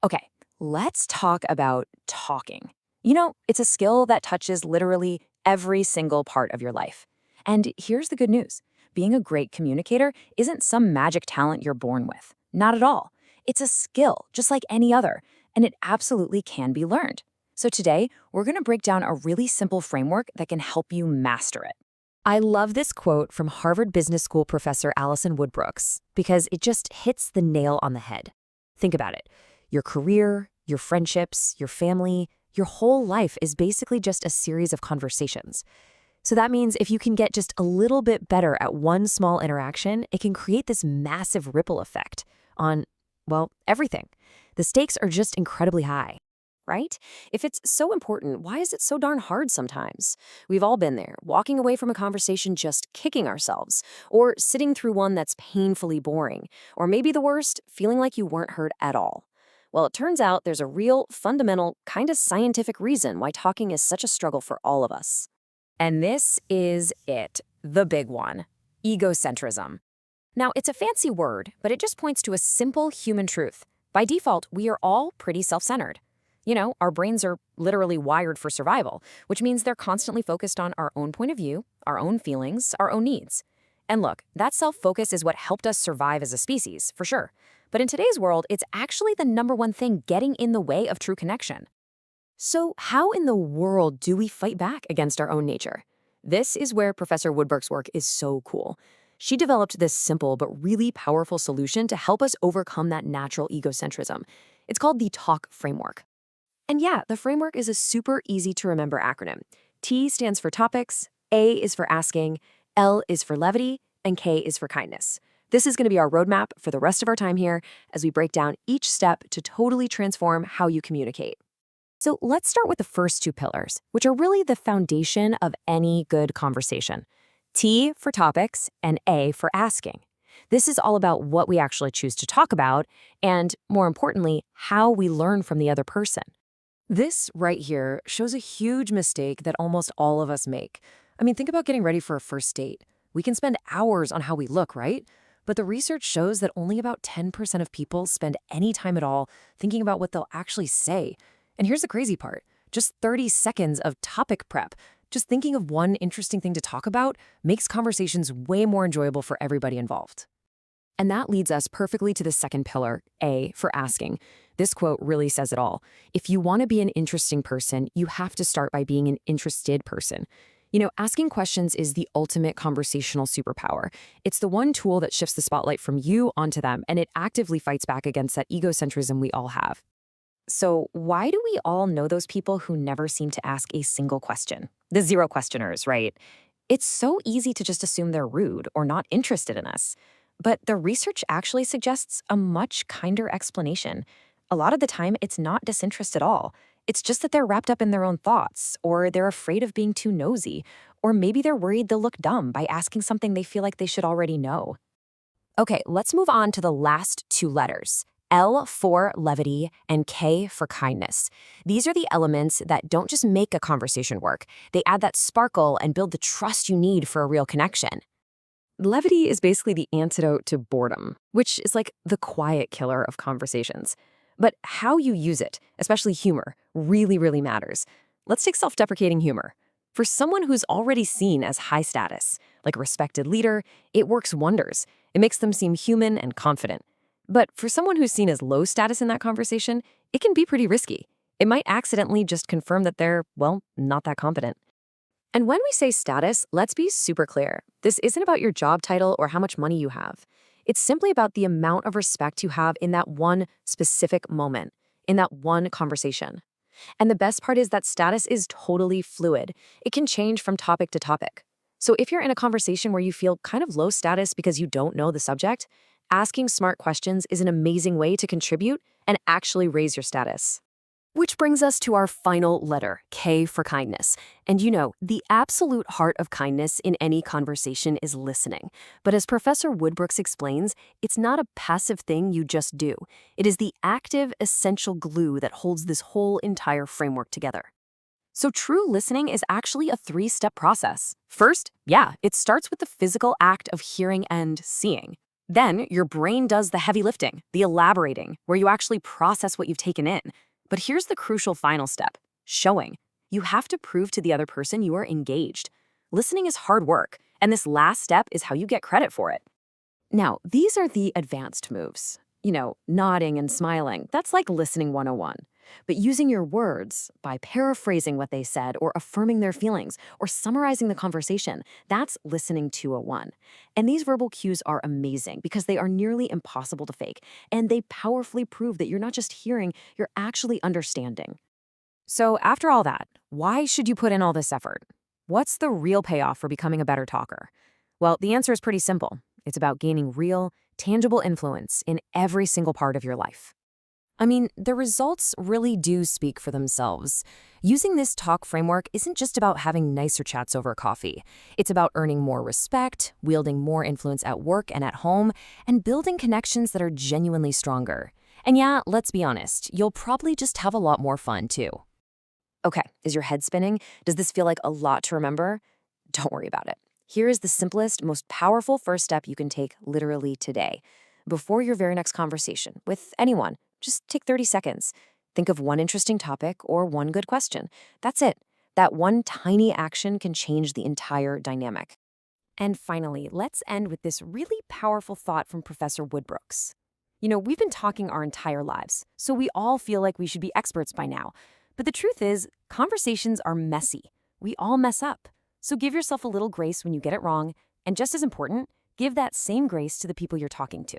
Okay, let's talk about talking. It's a skill that touches literally every single part of your life. And here's the good news. Being a great communicator isn't some magic talent you're born with. Not at all. It's a skill, just like any other, and it absolutely can be learned. So today, we're going to break down a really simple framework that can help you master it. I love this quote from Harvard Business School professor Allison Woodbrooks because it just hits the nail on the head. Think about it. Your career, your friendships, your family, your whole life is basically just a series of conversations. So that means if you can get just a little bit better at one small interaction, it can create this massive ripple effect on, well, everything. The stakes are just incredibly high. Right? If it's so important, why is it so darn hard sometimes? We've all been there, walking away from a conversation just kicking ourselves, or sitting through one that's painfully boring, or maybe the worst, feeling like you weren't heard at all. Well, it turns out there's a real, fundamental, kind of scientific reason why talking is such a struggle for all of us. And this is it, the big one, egocentrism. Now, it's a fancy word, but it just points to a simple human truth. By default, we are all pretty self-centered. Our brains are literally wired for survival, which means they're constantly focused on our own point of view, our own feelings, our own needs. And look, that self-focus is what helped us survive as a species, for sure. But in today's world, it's actually the number one thing getting in the way of true connection. So how in the world do we fight back against our own nature? This is where Professor Woodberg's work is so cool. She developed this simple but really powerful solution to help us overcome that natural egocentrism. It's called the TALK framework. And yeah, the framework is a super easy to remember acronym. T stands for topics, A is for asking, L is for levity, and K is for kindness. This is going to be our roadmap for the rest of our time here as we break down each step to totally transform how you communicate. So let's start with the first two pillars, which are really the foundation of any good conversation. T for topics and A for asking. This is all about what we actually choose to talk about and, more importantly, how we learn from the other person. This right here shows a huge mistake that almost all of us make. I mean, think about getting ready for a first date. We can spend hours on how we look, right? But the research shows that only about 10% of people spend any time at all thinking about what they'll actually say. And here's the crazy part. Just 30 seconds of topic prep, just thinking of one interesting thing to talk about, makes conversations way more enjoyable for everybody involved. And that leads us perfectly to the second pillar, A, for asking. This quote really says it all. If you want to be an interesting person, you have to start by being an interested person. Asking questions is the ultimate conversational superpower. It's the one tool that shifts the spotlight from you onto them, and it actively fights back against that egocentrism we all have. So why do we all know those people who never seem to ask a single question? The zero questioners, right? It's so easy to just assume they're rude or not interested in us. But the research actually suggests a much kinder explanation. A lot of the time, it's not disinterest at all. It's just that they're wrapped up in their own thoughts, or they're afraid of being too nosy, or maybe they're worried they'll look dumb by asking something they feel like they should already know. Okay, let's move on to the last two letters. L for levity and K for kindness. These are the elements that don't just make a conversation work. They add that sparkle and build the trust you need for a real connection. Levity is basically the antidote to boredom, which is like the quiet killer of conversations. But how you use it, especially humor, really, really matters. Let's take self-deprecating humor. For someone who's already seen as high status, like a respected leader, it works wonders. It makes them seem human and confident. But for someone who's seen as low status in that conversation, it can be pretty risky. It might accidentally just confirm that they're, well, not that competent. And when we say status, let's be super clear. This isn't about your job title or how much money you have. It's simply about the amount of respect you have in that one specific moment, in that one conversation. And the best part is that status is totally fluid. It can change from topic to topic. So if you're in a conversation where you feel kind of low status because you don't know the subject, asking smart questions is an amazing way to contribute and actually raise your status. Which brings us to our final letter, K for kindness. And the absolute heart of kindness in any conversation is listening. But as Professor Woodbrooks explains, it's not a passive thing you just do. It is the active, essential glue that holds this whole entire framework together. So true listening is actually a three-step process. First, it starts with the physical act of hearing and seeing. Then your brain does the heavy lifting, the elaborating, where you actually process what you've taken in. But here's the crucial final step, showing. You have to prove to the other person you are engaged. Listening is hard work, and this last step is how you get credit for it. Now, these are the advanced moves. Nodding and smiling, that's like listening 101. But using your words, by paraphrasing what they said or affirming their feelings or summarizing the conversation, that's listening 201. And these verbal cues are amazing because they are nearly impossible to fake, and they powerfully prove that you're not just hearing, you're actually understanding. So after all that, why should you put in all this effort? What's the real payoff for becoming a better talker? Well, the answer is pretty simple. It's about gaining real, tangible influence in every single part of your life. I mean, the results really do speak for themselves. Using this talk framework isn't just about having nicer chats over coffee. It's about earning more respect, wielding more influence at work and at home, and building connections that are genuinely stronger. And yeah, let's be honest, you'll probably just have a lot more fun too. Okay, is your head spinning? Does this feel like a lot to remember? Don't worry about it. Here is the simplest, most powerful first step you can take literally today. Before your very next conversation with anyone, just take 30 seconds. Think of one interesting topic or one good question. That's it. That one tiny action can change the entire dynamic. And finally, let's end with this really powerful thought from Professor Woodbrooks. We've been talking our entire lives, so we all feel like we should be experts by now. But the truth is, conversations are messy. We all mess up. So give yourself a little grace when you get it wrong, and just as important, give that same grace to the people you're talking to.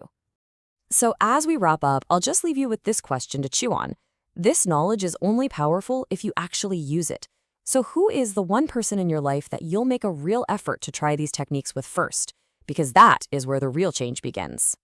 So as we wrap up, I'll just leave you with this question to chew on. This knowledge is only powerful if you actually use it. So who is the one person in your life that you'll make a real effort to try these techniques with first? Because that is where the real change begins.